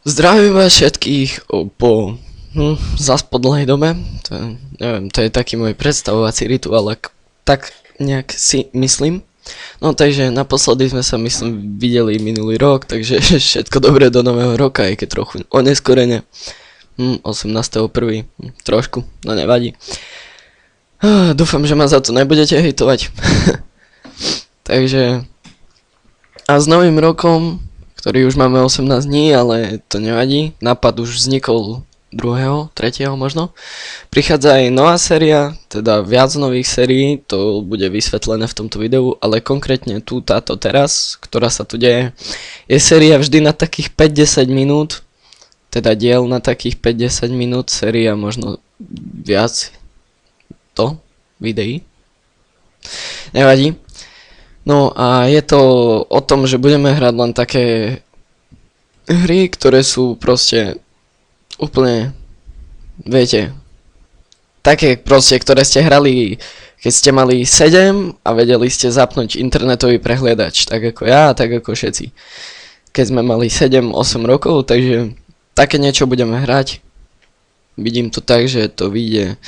Zdravím vás všetkých po zas po dlhej dobe. Neviem, to je taký môj predstavovací rituál, tak nejak si myslím. No takže naposledy sme sa myslím videli minulý rok, takže všetko dobré do nového roka, aj keď trochu oneskorene. 18.1. Trošku, no nevadí. Dúfam, že ma za to nebudete hejtovať. Takže a s novým rokom, ktorý už máme 18 dní, ale to nevadí. Nápad už vznikol 2., 3. možno. Prichádza aj nová séria, teda viac nových sérií, to bude vysvetlené v tomto videu, ale konkrétne tu táto teraz, ktorá sa tu deje, je séria vždy na takých 5-10 minút, teda diel na takých 5-10 minút, séria možno viac videí. Nevadí. No a je to o tom, že budeme hrať len také hry, ktoré sú proste úplne, viete, také proste, ktoré ste hrali, keď ste mali 7 a vedeli ste zapnúť internetový prehliadač, tak ako ja, tak ako všetci. Keď sme mali 7-8 rokov, takže také niečo budeme hrať. Vidím to tak, že to vyjde,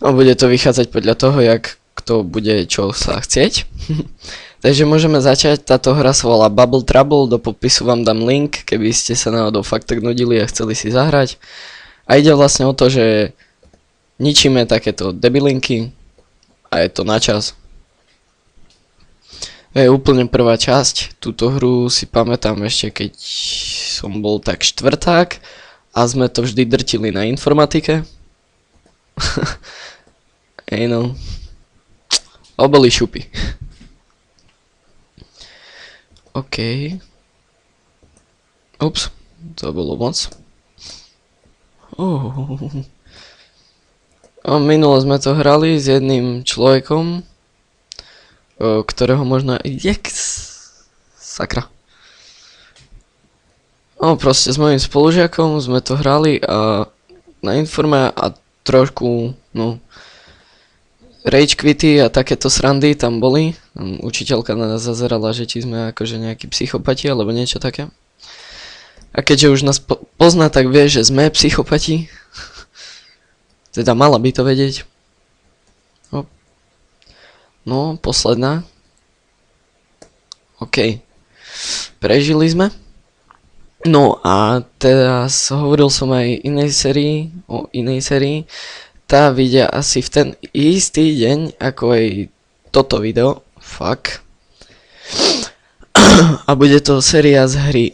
no bude to vychádzať podľa toho, jak kto bude čo sa chcieť. Takže môžeme začať. Táto hra sa volá Bubble Trouble, do popisu vám dám link, keby ste sa náhodou fakt tak nudili a chceli si zahrať. A ide vlastne o to, že ničíme takéto debilinky a je to na čas. To je úplne prvá časť. Túto hru si pamätám ešte, keď som bol tak štvrták a sme to vždy drtili na informatike. Ej no. Oboli šupy. OK. Ups, to bolo moc. Minule sme to hrali s jedným človekom, ktorého možno... Sakra. Proste s mojím spolužiakom sme to hrali a na informe a trošku, rage quity a takéto srandy tam boli. Učiteľka na nás zazerala, že či sme akože nejakí psychopati alebo niečo také. A keďže už nás pozná, tak vie, že sme psychopati. Teda mala by to vedieť. No, posledná. OK. Prežili sme. No a teraz hovoril som aj o inej sérii. Tá vyjde asi v ten istý deň ako aj toto video. Fuck. A bude to séria z hry.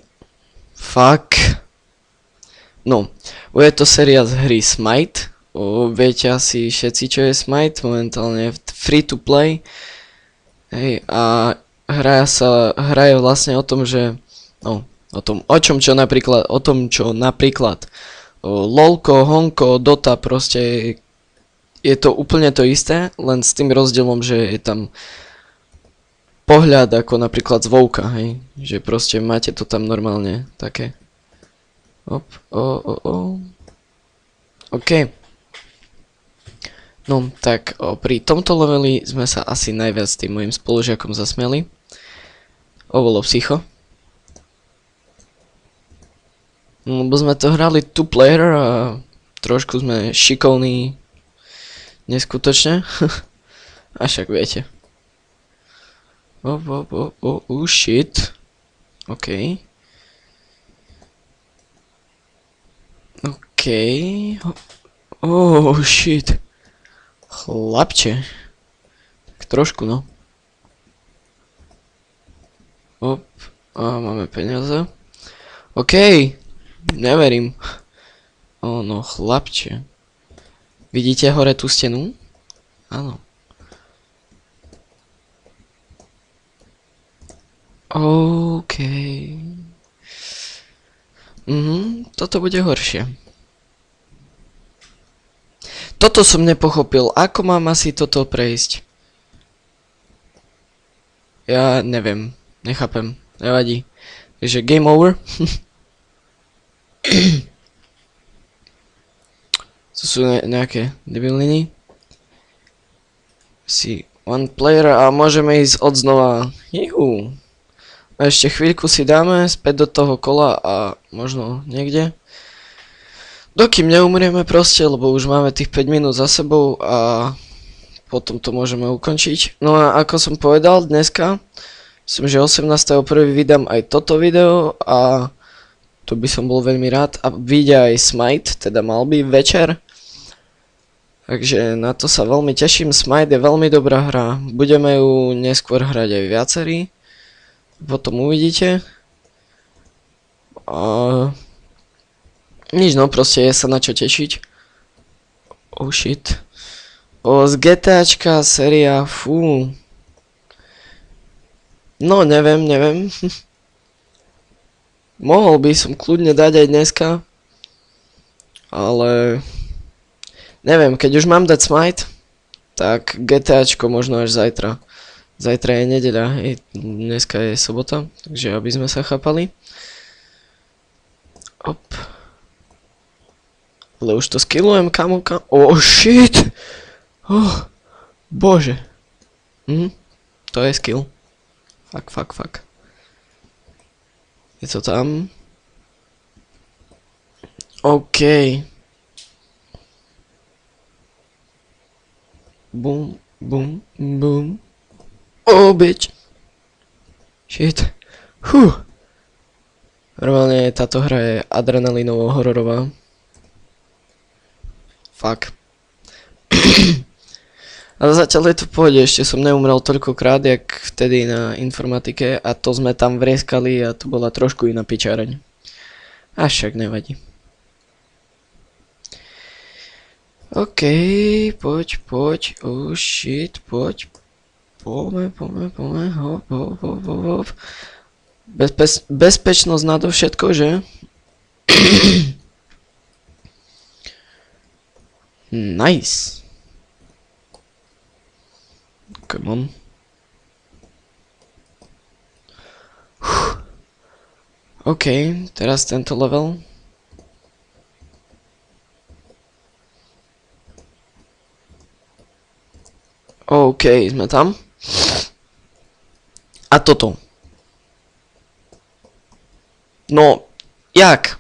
Fuck. No, bude to séria z hry Smite. Viete asi všetci, čo je Smite. Momentálne free to play. Hej, a hra je vlastne o tom, že o tom, čo napríklad LOLko, Honko, Dota, proste je to úplne to isté, len s tým rozdielom, že je tam pohľad ako napríklad z Vovka, hej, že proste máte to tam normálne také. OK. No, tak pri tomto leveli sme sa asi najviac s tým mojim spolužiakom zasmiali. Bolo psycho. Lebo sme to hrali 2-player a trošku sme šikovní neskutočne. A však viete. Shit. OK. Shit. Chlapče. Tak trošku, no. Máme peniaze. OK. Neverím. No, chlapče. Vidíte hore tú stenu? Áno. OK. Toto bude horšie. Toto som nepochopil. Ako mám asi toto prejsť? Ja neviem. Nechápem. Nevadí. Takže game over. To sú nejaké debiliny. Si one player a môžeme ísť od znova. Juhu. A ešte chvíľku si dáme späť do toho kola a možno niekde. Dokým neumrieme proste, lebo už máme tých 5 minút za sebou a potom to môžeme ukončiť. No a ako som povedal dneska, myslím, že 18.1. vydám aj toto video a to by som bol veľmi rád. A vyjde aj Smite, teda mal by večer. Takže na to sa veľmi teším. Smite je veľmi dobrá hra. Budeme ju neskôr hrať aj viacerí. Potom uvidíte. A nič, no proste je sa na čo tešiť. Oh shit. Z GTAčka séria, fú. No neviem. Mohol by som kľudne dať aj dneska. Ale neviem, keď už mám dať Smite, tak GTAčko možno až zajtra. Zajtra je nedeľa, dneska je sobota, takže aby sme sa chápali. Op. Ale už to skillujem, kamo. Oh shit! Oh, bože. To je skill. Fuck. Je to tam? OK. Boom. Oh, bitch. Shit. Normálne táto hra je adrenalinovo hororová. Fuck. Ale zatiaľ je to v pohode, ešte som neumrel toľkokrát, jak vtedy na informatike a to sme tam vrieskali a to bola trošku iná pičareň. A však nevadí. OK, poď. Oh shit, poď. Poďme, hop. Bezpečnosť nadovšetko, že? Nice. Come on. OK, teraz tento level. OK, sme tam. A toto. No, jak?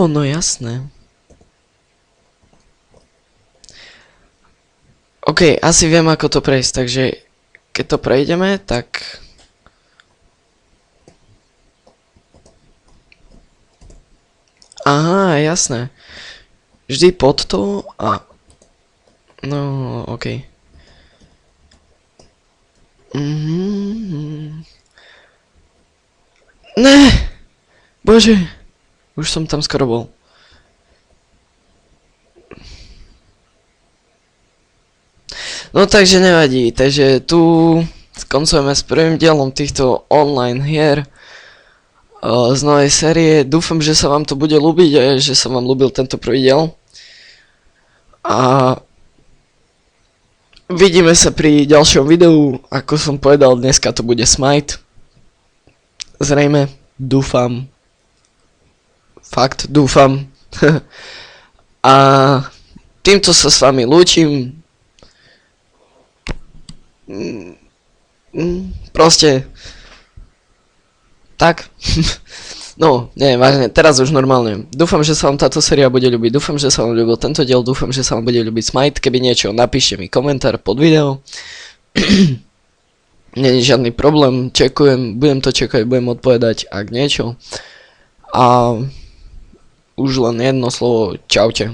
No jasné. OK, asi viem ako to prejsť, takže keď to prejdeme, tak... Aha, jasné. Vždy pod to a... No, OK. Ne! Bože! Už som tam skoro bol. No takže nevadí, takže tu skoncujeme s prvým dielom týchto online hier z novej série. Dúfam, že sa vám to bude ľúbiť a že sa vám ľúbil tento prvý diel. A vidíme sa pri ďalšom videu, ako som povedal, dneska to bude Smite. Zrejme, dúfam. Fakt, dúfam. A týmto sa s vami lúčim. Proste tak. No, nie, vážne, teraz už normálne. Dúfam, že sa vám táto séria bude ľúbiť. Dúfam, že sa vám ľúbil tento diel. Dúfam, že sa vám bude ľúbiť Smite. Keby niečo, napíšte mi komentár pod video. Nie je žiadny problém. Čekujem, budem to čakať, budem odpovedať, ak niečo. A už len jedno slovo, čaute.